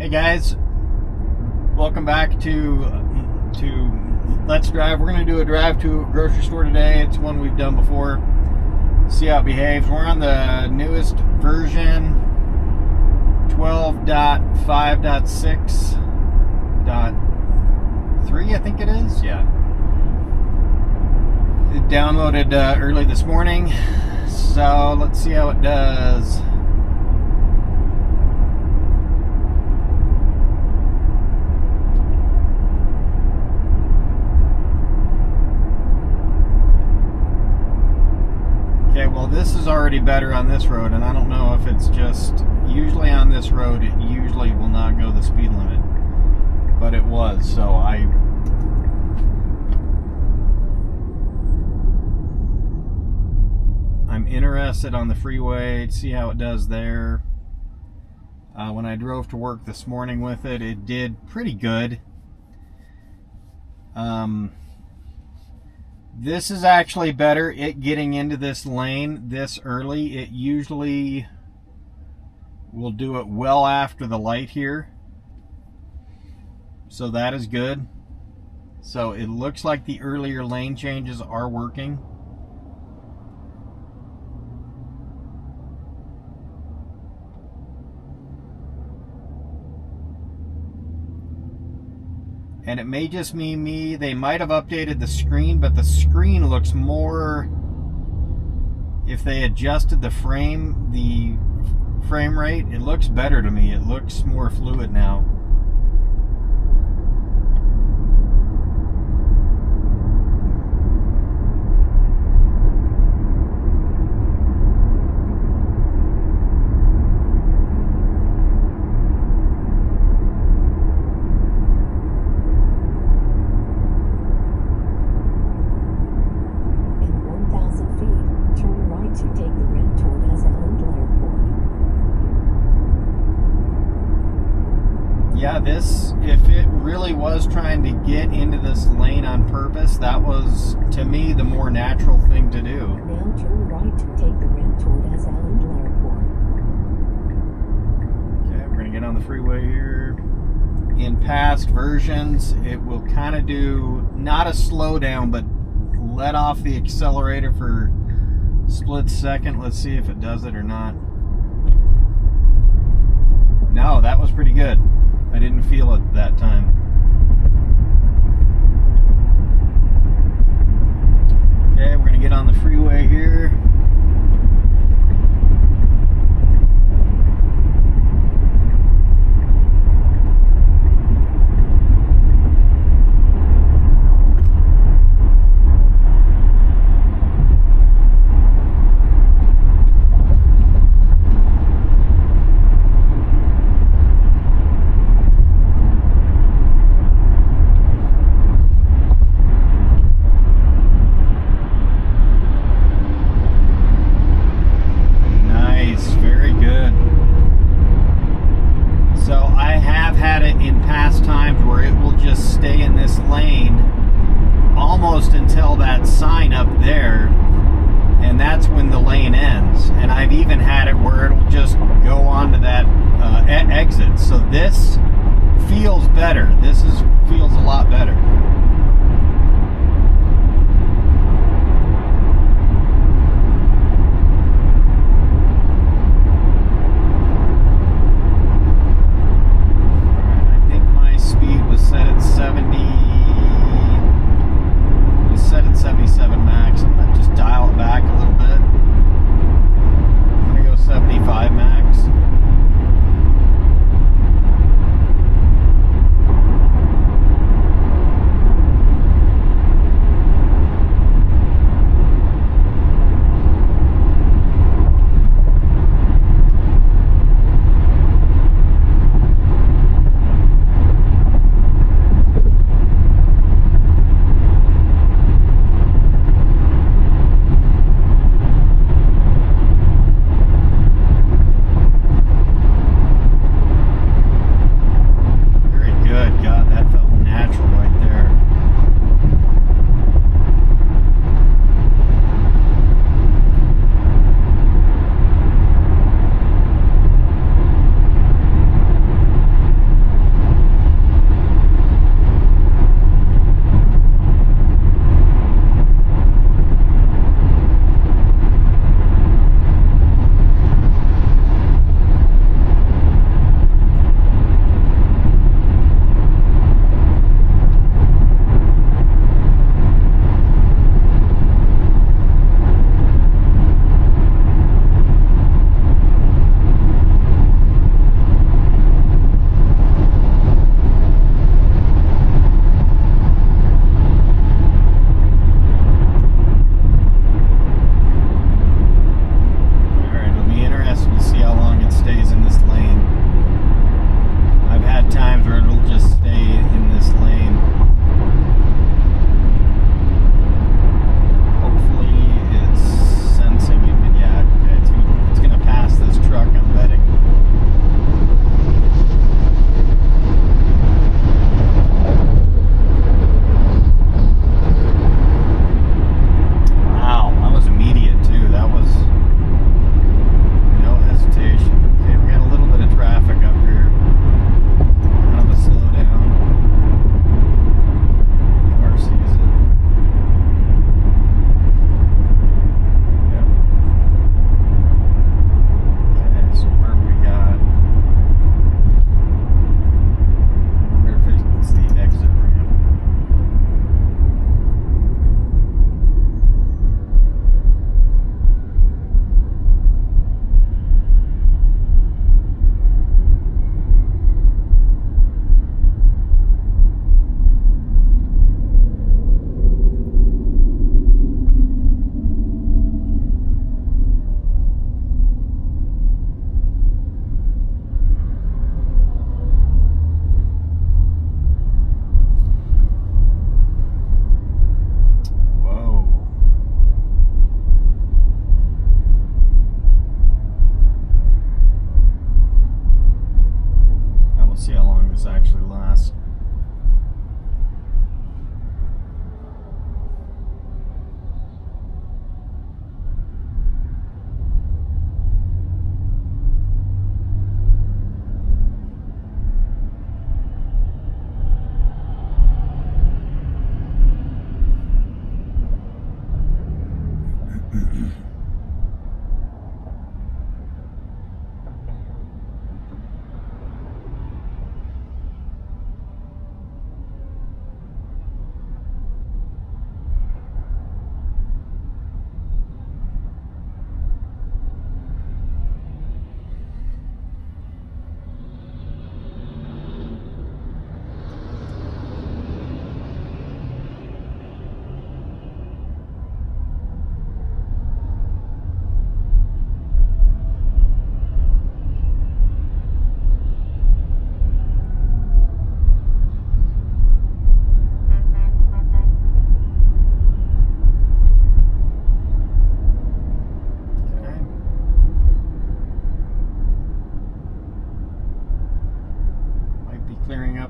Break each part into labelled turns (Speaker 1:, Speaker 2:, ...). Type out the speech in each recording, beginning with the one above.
Speaker 1: Hey guys, welcome back to Let's Drive. We're going to do a drive to a grocery store today. It's one we've done before. See how it behaves. We're on the newest version, 12.5.6.3, I think it is. Yeah. It downloaded early this morning, so let's see how it does. Okay, well this is already better on this road, and I don't know if it's just, usually on this road it usually will not go the speed limit, but it was, so I'm interested on the freeway to see how it does there. When I drove to work this morning with it, it did pretty good. This is actually better, it getting into this lane this early. It usually will do it well after the light here. So that is good. So it looks like the earlier lane changes are working. And it may just be me, they might have updated the screen, but the screen looks more, if they adjusted the frame rate, it looks better to me. It looks more fluid now. Yeah, this, if it really was trying to get into this lane on purpose, that was, to me, the more natural thing to do.
Speaker 2: Now turn right to take the ramp toward Asland Airport.
Speaker 1: Okay, we're going to get on the freeway here. In past versions, it will kind of do, not a slowdown, but let off the accelerator for a split second. Let's see if it does it or not. No, that was pretty good. I didn't feel it that time. Okay, we're going to get on the freeway here. Stay in this lane almost until that sign up there, and that's when the lane ends. And I've even had it where it'll just go on to that exit. So this feels better. Feels a lot better. Set at 70. We set at 77 max. I'm gonna just dial it back a little bit. I'm gonna go 75 max.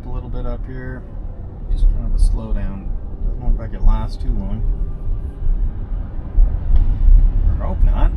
Speaker 1: up a little bit up here. Just kind of a slowdown. Doesn't look like it lasts too long. I hope not.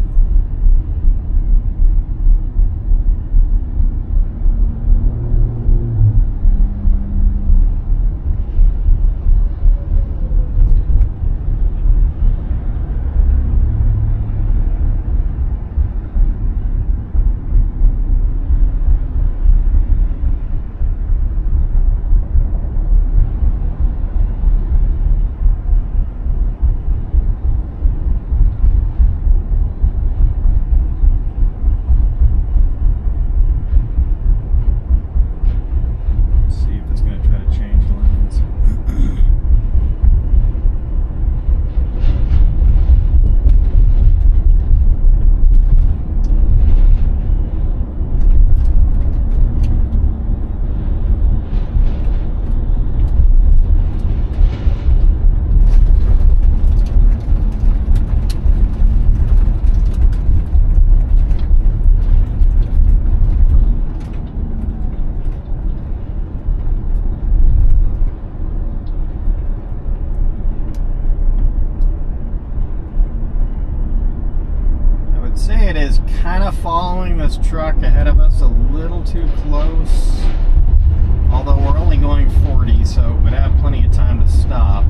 Speaker 1: It is kind of following this truck ahead of us a little too close, although we're only going 40, so it would have plenty of time to stop.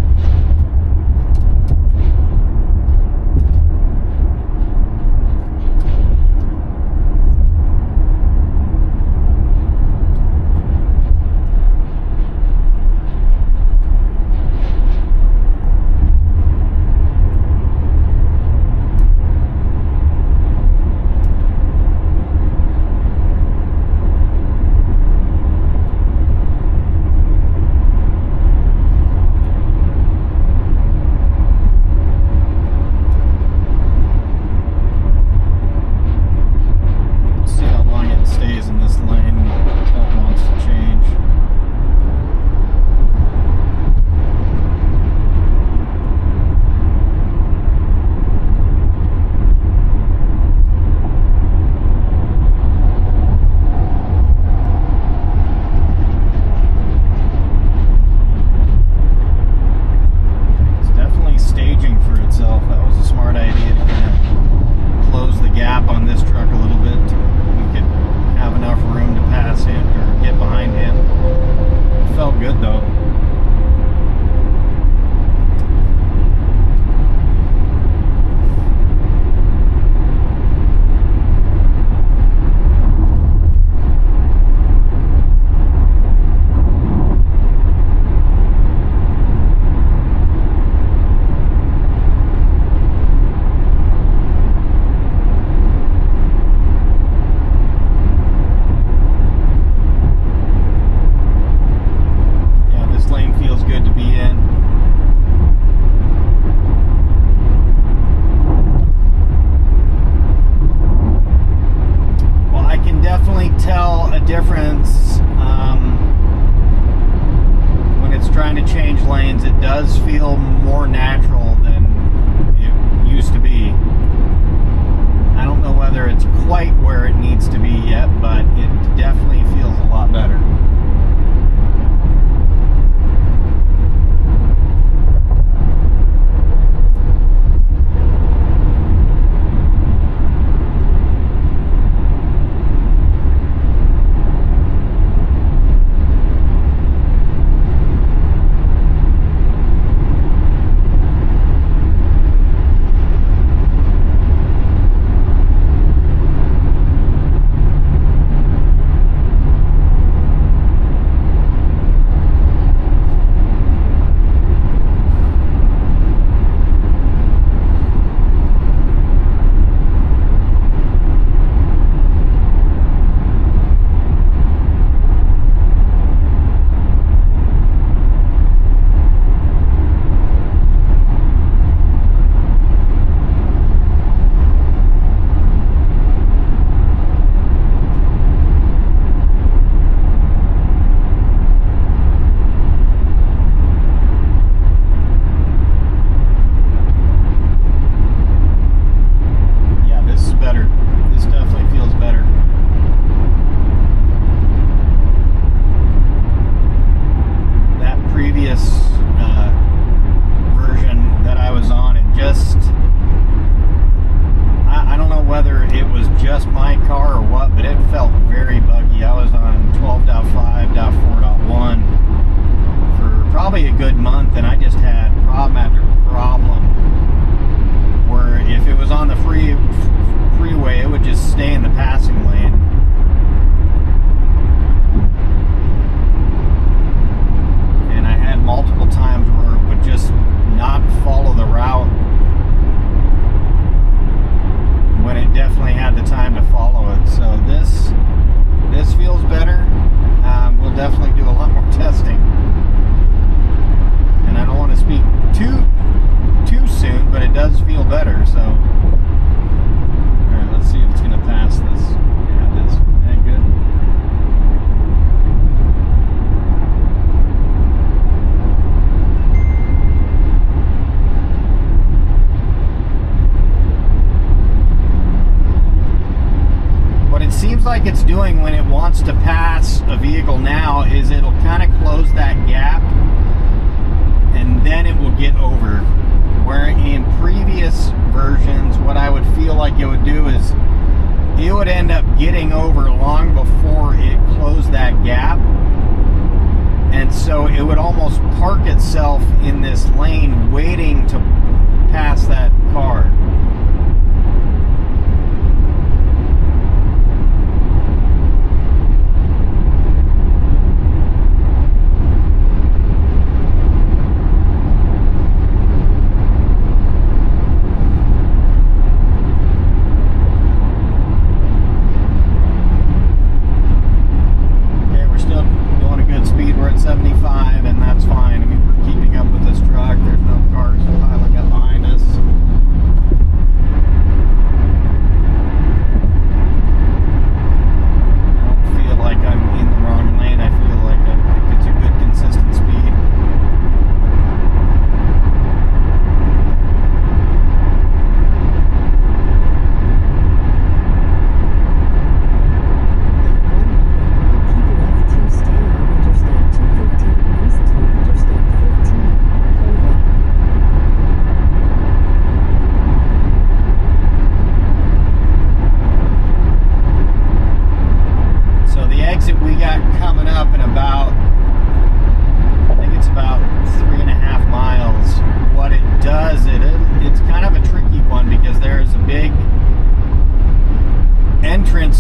Speaker 1: Difference when it's trying to change lanes. It does feel more natural than it used to be. I don't know whether it's quite where it needs to be yet, but it definitely feels a lot better. like it's doing when it wants to pass a vehicle now is it'll kind of close that gap and then it will get over. Where in previous versions, what I would feel like it would do is it would end up getting over long before it closed that gap. And so it would almost park itself in this lane waiting to pass that car.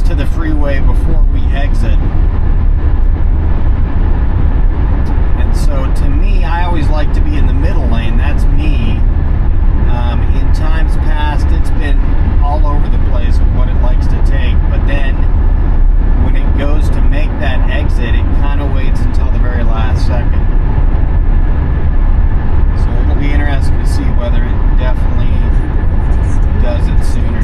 Speaker 1: To the freeway before we exit. And so to me, I always like to be in the middle lane. That's me. In times past, it's been all over the place with what it likes to take. But then when it goes to make that exit, it kind of waits until the very last second. So it'll be interesting to see whether it definitely does it sooner.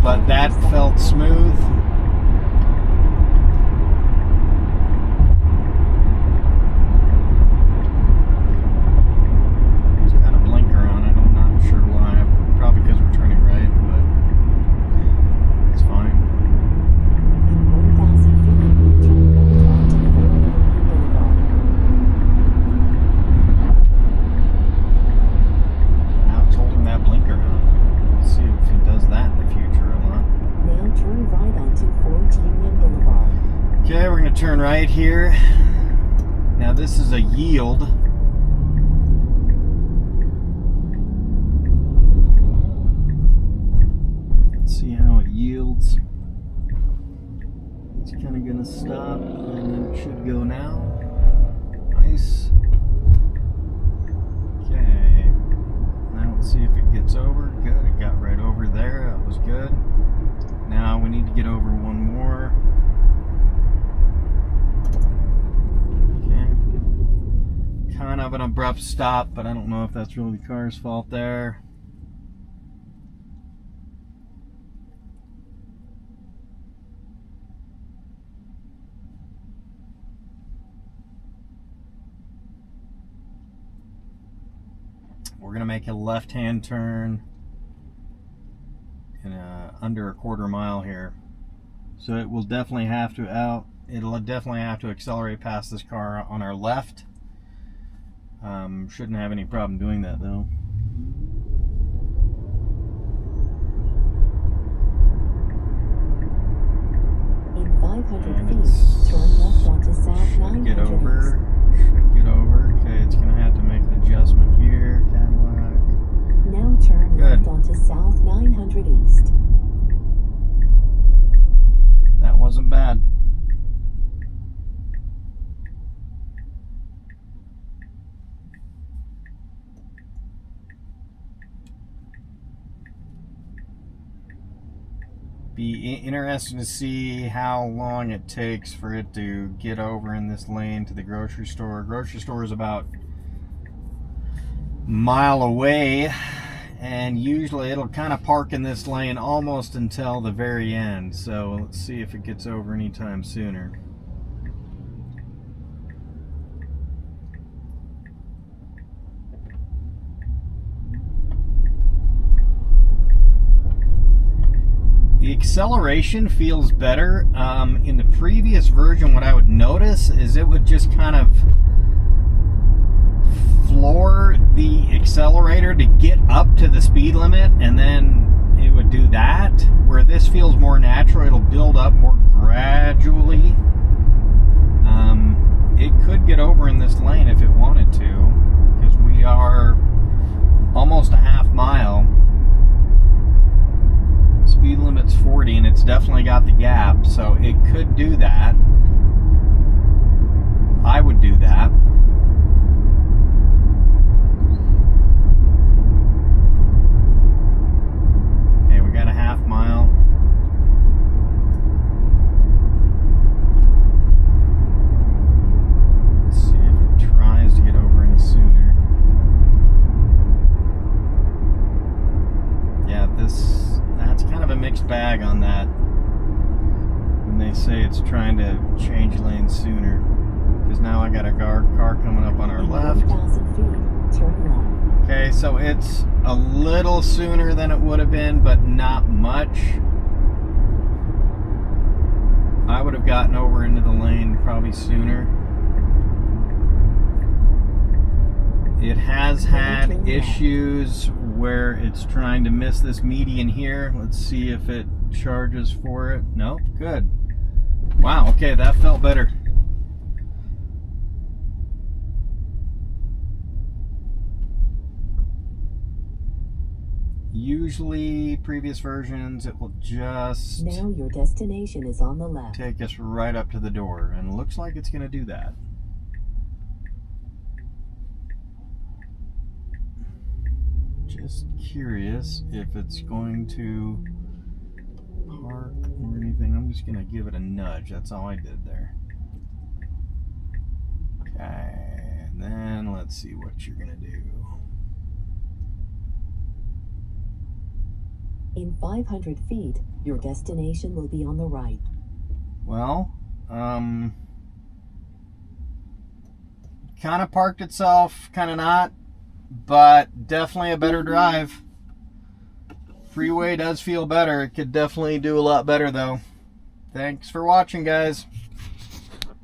Speaker 1: but that felt smooth. It's got a blinker on it. I'm not sure why. Probably because we're turning right, but it's fine.
Speaker 2: In 1,000 feet, turn left onto Freeway Boulevard.
Speaker 1: Now it's holding that blinker on. Let's see if it does that in the future or not.
Speaker 2: Now turn right onto Fort Union Boulevard.
Speaker 1: Okay, we're going to turn right here. Now this is a yield. Let's see how it yields. It's kind of going to stop and then it should go now. Nice. Okay. Now let's see if it gets over. Good, it got right over there. That was good. Now we need to get over one more. Kind of an abrupt stop, but I don't know if that's really the car's fault there. We're going to make a left-hand turn in under a quarter mile here. So it will definitely have to it'll definitely have to accelerate past this car on our left. Shouldn't have any problem doing that though.
Speaker 2: In 500
Speaker 1: And
Speaker 2: feet, turn left onto South 900
Speaker 1: get over.
Speaker 2: East.
Speaker 1: Should get over. Okay, it's gonna have to make an adjustment here. Cadillac.
Speaker 2: Now turn
Speaker 1: Good.
Speaker 2: left onto South 900 East.
Speaker 1: That wasn't bad. Be interesting to see how long it takes for it to get over in this lane to the grocery store. Grocery store is about a mile away, and usually it'll kind of park in this lane almost until the very end. So let's see if it gets over anytime sooner. The acceleration feels better. In the previous version, what I would notice is it would just kind of floor the accelerator to get up to the speed limit, and then it would do that. Where this feels more natural, it'll build up more gradually. It could get over in this lane if it wanted to, because we are almost a half mile. Speed limit's 40 and it's definitely got the gap, so it could do that. I would do that. Okay, we got a half mile. Let's see if it tries to get over any sooner. Yeah, that's kind of a mixed bag on that when they say it's trying to change lanes sooner, because now I got a car coming up on our
Speaker 2: In
Speaker 1: left.
Speaker 2: 1,000 feet, turn left.
Speaker 1: Okay, so it's a little sooner than it would have been, but not much. I would have gotten over into the lane probably sooner. It has had issues where it's trying to miss this median here. Let's see if it charges for it. Nope, good. Wow, okay, that felt better. Usually, previous versions, it will just
Speaker 2: Now your destination is on the left.
Speaker 1: take us right up to the door, and it looks like it's going to do that. Just curious if it's going to park or anything. I'm just going to give it a nudge. That's all I did there. Okay, and then let's see what you're going to do.
Speaker 2: In 500 feet, your destination will be on the right.
Speaker 1: Well, kind of parked itself, kind of not, but definitely a better drive. Freeway does feel better. It could definitely do a lot better though. Thanks for watching, guys.